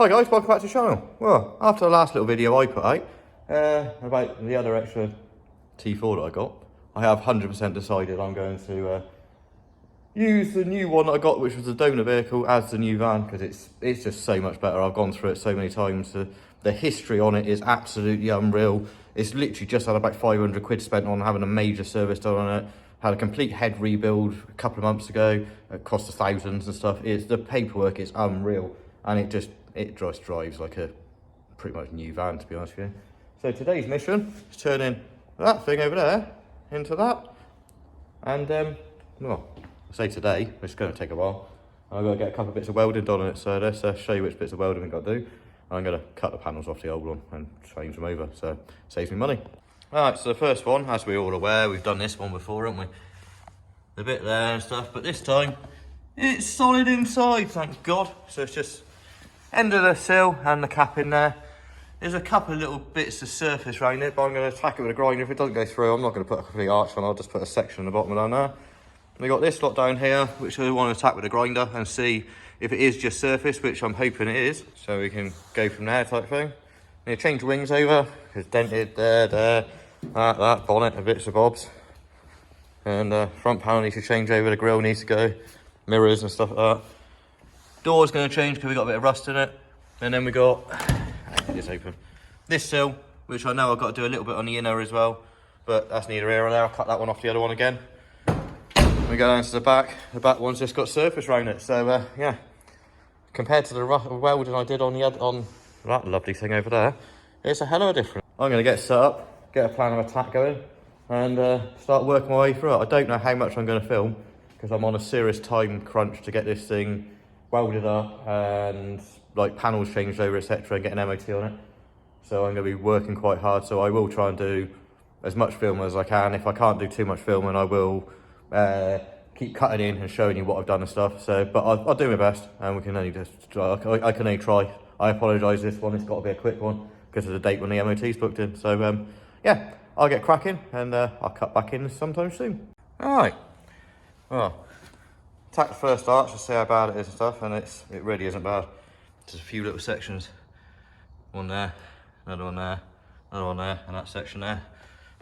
Hi guys, welcome back to the channel. Well, after the last little video I put out about the other extra T4 that I got, I have 100% decided I'm going to use the new one that I got, which was the donor vehicle, as the new van, because it's just so much better. I've gone through it so many times. The history on it is absolutely unreal. It's literally just had about 500 quid spent on having a major service done on it. Had a complete head rebuild a couple of months ago. It cost us thousands and stuff. The paperwork is unreal, and it just drives like a pretty much new van, to be honest with you. So today's mission is turning that thing over there into that, and well, I say today, it's going to take a while. I've got to get a couple of bits of welding done on it, so let's show you which bits of welding we've got to do. I'm going to cut the panels off the old one and change them over, so it saves me money. Alright, so the first one, as we're all aware, we've done this one before, haven't we? The bit there and stuff, but this time it's solid inside, thank God. So it's just end of the sill and the cap in there. There's a couple of little bits of surface around it, but I'm going to attack it with a grinder. If it doesn't go through, I'm not going to put a complete arch on, I'll just put a section in the bottom down there. We got this lot down here, which I want to attack with a grinder and see if it is just surface, which I'm hoping it is. So we can go from there type thing. Need to change the wings over, it's dented there, that, bonnet, and bits of bobs. And front panel needs to change over, the grille needs to go, mirrors and stuff like that. Door's going to change because we got a bit of rust in it. And then we got, it's open, this sill, which I know I've got to do a little bit on the inner as well, but that's neither here or there. I'll cut that one off the other one again. We go down to the back one's just got surface around it. So yeah, compared to the welding I did on the other, on that lovely thing over there, it's a hell of a difference. I'm going to get set up, get a plan of attack going, and start working my way through it. I don't know how much I'm going to film, because I'm on a serious time crunch to get this thing welded up and like panels changed over, etc., and get an MOT on it. So I'm going to be working quite hard, so I will try and do as much filming as I can. If I can't do too much filming, I will keep cutting in and showing you what I've done and stuff. So, but I'll do my best, and we can only just try. I can only try. I apologise, this one, it's got to be a quick one because of the date when the MOT's booked in. So yeah, I'll get cracking, and I'll cut back in sometime soon. Alright, well, attack the first arch to see how bad it is and stuff, and it really isn't bad. Just a few little sections. One there, another one there, another one there, and that section there.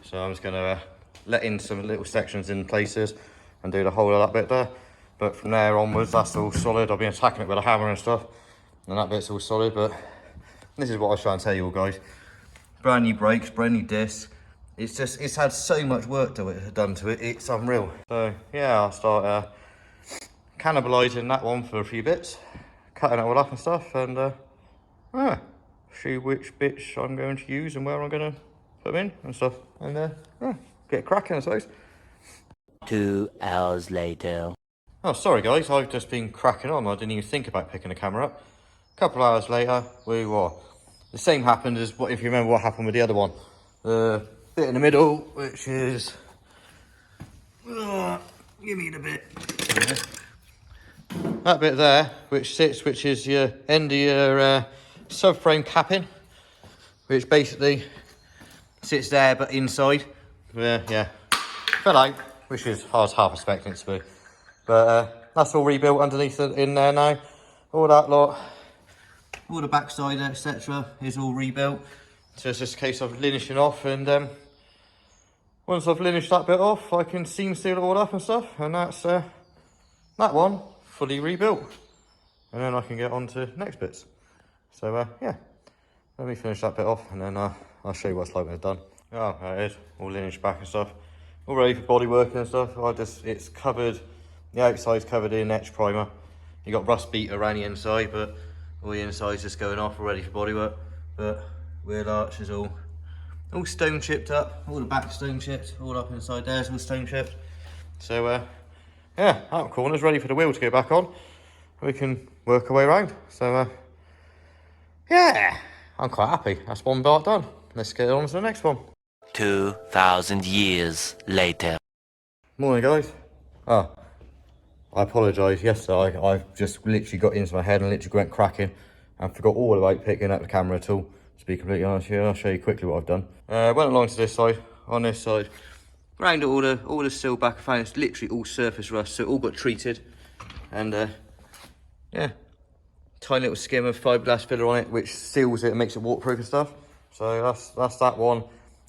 So I'm just going to let in some little sections in places and do the whole of that bit there. But from there onwards, that's all solid. I've been attacking it with a hammer and stuff, and that bit's all solid. But this is what I was trying to tell you all, guys. Brand new brakes, brand new discs. It's had so much work done to it, it's unreal. So yeah, I'll start cannibalising that one for a few bits, cutting it all up and stuff, and see which bits I'm going to use and where I'm going to put them in and stuff, and get cracking, I suppose. 2 hours later. Oh, sorry guys, I've just been cracking on. I didn't even think about picking the camera up. A couple of hours later, the same happened as if you remember what happened with the other one. The bit in the middle, which is, give me the bit. That bit there, which is your end of your subframe capping, which basically sits there but inside. Yeah, fell out, which is I was half expecting it to be. But that's all rebuilt underneath in there now. All that lot, all the backside, etc., is all rebuilt. So it's just a case of linishing off, and once I've linished that bit off, I can seam seal it all up and stuff, and that's that one fully rebuilt. And then I can get on to next bits. So yeah, let me finish that bit off, and then I'll show you what it's like when it's done. Oh, there it is, all linished back and stuff. All ready for body work and stuff. It's covered, the outside's covered in etch primer. You got rust beat around the inside, but all the inside's just going off, all ready for body work. But wheel arch is all stone chipped up, all the back stone chipped, all up inside there's all stone chipped. So yeah, that corner's ready for the wheel to go back on. We can work our way around. So yeah, I'm quite happy. That's one part done. Let's get on to the next one. 2,000 years later. Morning guys. Oh, I apologise, yesterday I've just literally got into my head and literally went cracking and forgot all about picking up the camera at all, to be completely honest here. I'll show you quickly what I've done. Went along to this side, on this side, round all the sill back. I found it's literally all surface rust, so it all got treated, and yeah, tiny little skim of fiberglass filler on it, which seals it and makes it waterproof and stuff. So that's that one,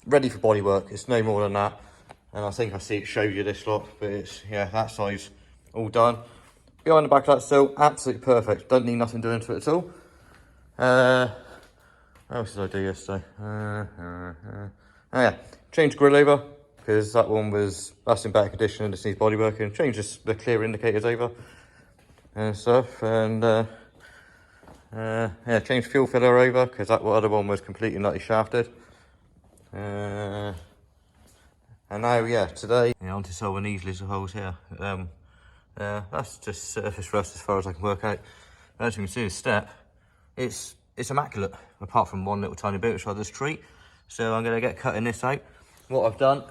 ready for bodywork. It's no more than that. And I think I see it showed you this lot, but it's, yeah, that side's all done. Behind the back of that still, absolutely perfect. Don't need nothing doing to it at all. What else did I do yesterday? Oh yeah, changed grill over, because that one that's in better condition and just needs bodywork, and changed the clear indicators over and stuff. And yeah, changed fuel filler over, because that other one was completely nutty shafted. And now, yeah, today, yeah, on to solving these little holes here. That's just surface rust as far as I can work out. As you can see, the step, it's immaculate, apart from one little tiny bit which I just treat. So I'm going to get cutting this out. What I've done,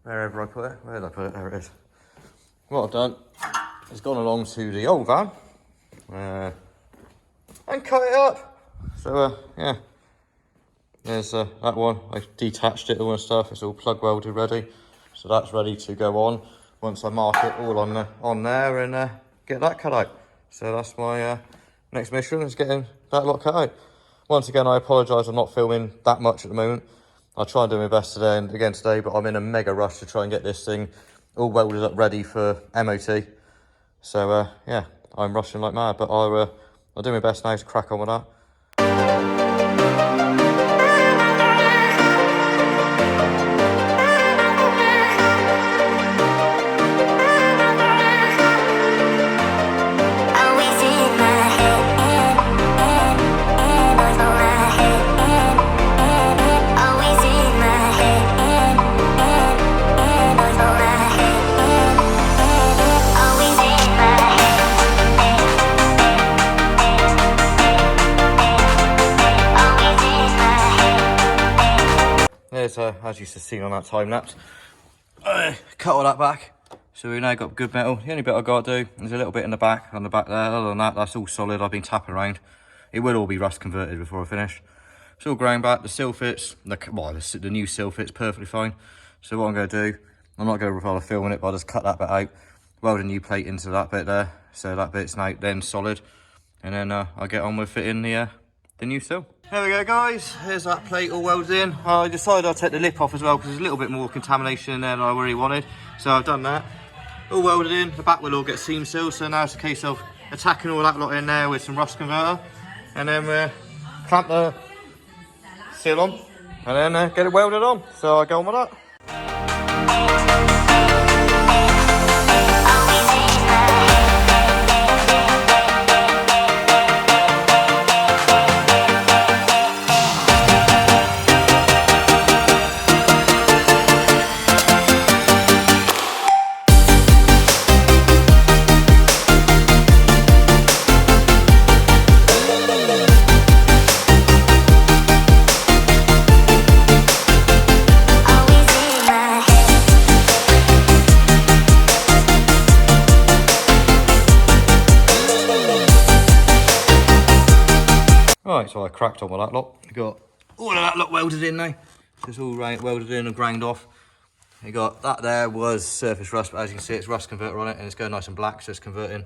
wherever I put it, where did I put it? There it is. What I've done is gone along to the old van and cut it up. So yeah, there's that one. I detached it all and stuff. It's all plug welded ready. So that's ready to go on once I mark it all on there and get that cut out. So that's my next mission, is getting that lot cut out. Once again, I apologise, I'm not filming that much at the moment. I'll try and do my best today and again today, but I'm in a mega rush to try and get this thing all welded up ready for MOT. So yeah, I'm rushing like mad, but I'll do my best now to crack on with that. There's, as you just seen on that time lapse, cut all that back. So we've now got good metal. The only bit I've got to do is a little bit in the back, on the back there. Other than that, that's all solid. I've been tapping around. It will all be rust converted before I finish. It's all ground back. The sill fits, the new sill fits perfectly fine. So what I'm going to do, I'm not going to bother filming it, but I'll just cut that bit out, weld a new plate into that bit there. So that bit's now then solid. And then I'll get on with fitting the new sill. There we go, guys. Here's that plate all welded in. I decided I'll take the lip off as well, because there's a little bit more contamination in there than I really wanted. So I've done that. All welded in. The back will all get seam sealed. So now it's a case of attacking all that lot in there with some rust converter. And then we'll clamp the seal on. And then get it welded on. So I'll go on with that. Right, so I cracked on with that lot. Got all of that lot welded in now. So it's all welded in and ground off. You got that there was surface rust, but as you can see, it's rust converter on it, and it's going nice and black, so it's converting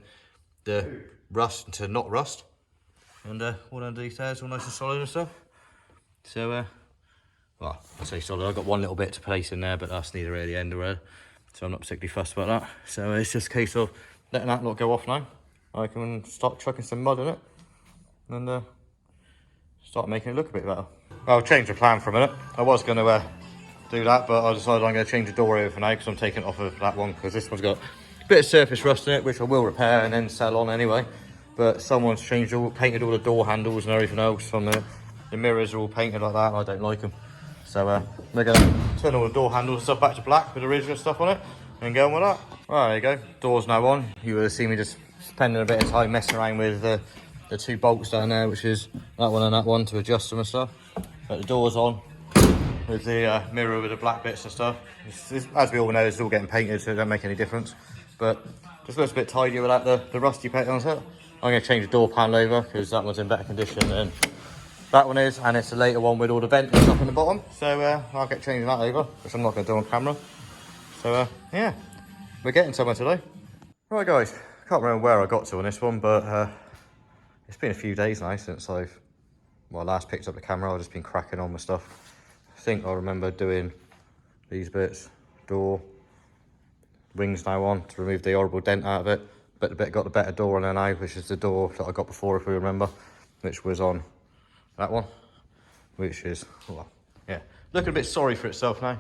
the rust into not rust. And all underneath there is all nice and solid and stuff. So, well, I say solid. I've got one little bit to place in there, but that's neither here the end or there. So I'm not particularly fussed about that. So it's just a case of letting that lot go off now. I can start chucking some mud in it. And start making it look a bit better. I'll change the plan for a minute. I was going to do that, but I decided I'm going to change the door over for now, because I'm taking it off of that one, because this one's got a bit of surface rust in it, which I will repair and then sell on anyway. But someone's painted all the door handles and everything else. On the mirrors are all painted like that, and I don't like them. So we're going to turn all the door handles and stuff back to black with original stuff on it and go on with that. Right, there you go. Door's now on. You would have seen me just spending a bit of time messing around with the two bolts down there, which is that one and that one, to adjust them and stuff. But the door's on with the mirror with the black bits and stuff. As we all know, it's all getting painted, so it don't make any difference. But just looks a bit tidier without the rusty paint on it. I'm going to change the door panel over, because that one's in better condition than that one is, and it's a later one with all the vents and stuff on the bottom. So I'll get changing that over, which I'm not going to do on camera. So yeah, we're getting somewhere today. Right, guys, can't remember where I got to on this one, but it's been a few days now since I last picked up the camera. I've just been cracking on with stuff. I think I remember doing these bits, door, rings now on to remove the horrible dent out of it. But the bit got the better door on there now, which is the door that I got before, if we remember, which was on that one, which is, well, yeah, looking a bit sorry for itself now.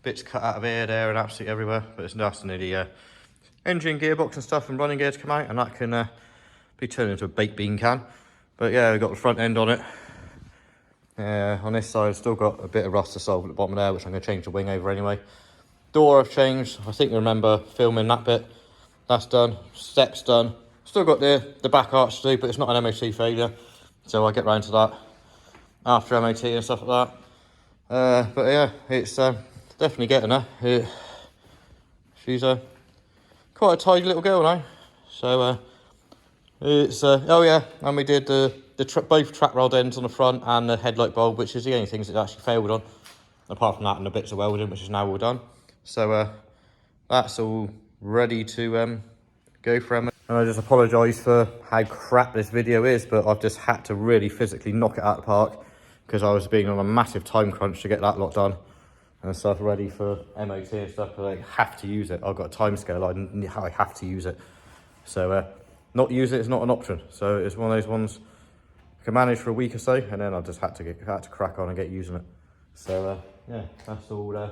Bits cut out of here, there, and absolutely everywhere. But it's nice to need the engine, gearbox and stuff and running gear to come out, and that can be turned into a baked bean can. But yeah, we've got the front end on it. On this side, I've still got a bit of rust to solve at the bottom there, which I'm going to change the wing over anyway. Door I've changed. I think you remember filming that bit. That's done. Steps done. Still got the back arch to do, but it's not an MOT failure, so I'll get round to that after MOT and stuff like that. But yeah, it's definitely getting her. She's quite a tidy little girl now. So it's oh yeah, and we did both track rod ends on the front and the headlight bulb, which is the only things that actually failed on, apart from that and the bits of welding, which is now all done. So that's all ready to go for MOT. And I just apologise for how crap this video is, but I've just had to really physically knock it out of the park because I was being on a massive time crunch to get that lot done and stuff ready for MOT and stuff. But I have to use it. I've got a time scale. I have to use it. So not use it is not an option. So it's one of those ones I can manage for a week or so, and then I just had to crack on and get using it. So yeah, that's all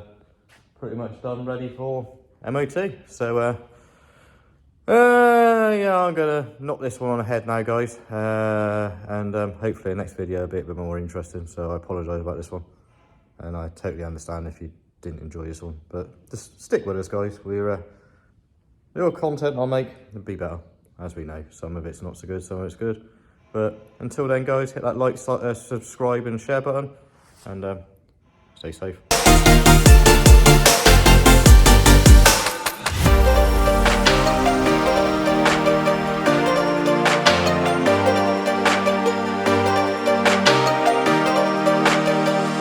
pretty much done, ready for MOT. So yeah, I'm gonna knock this one on the head now, guys, and hopefully the next video a bit more interesting. So I apologise about this one, and I totally understand if you didn't enjoy this one, but just stick with us, guys. We're the old content I'll make will be better, as we know. Some of it's not so good, some of it's good, but until then, guys, hit that like, subscribe and share button, and stay safe.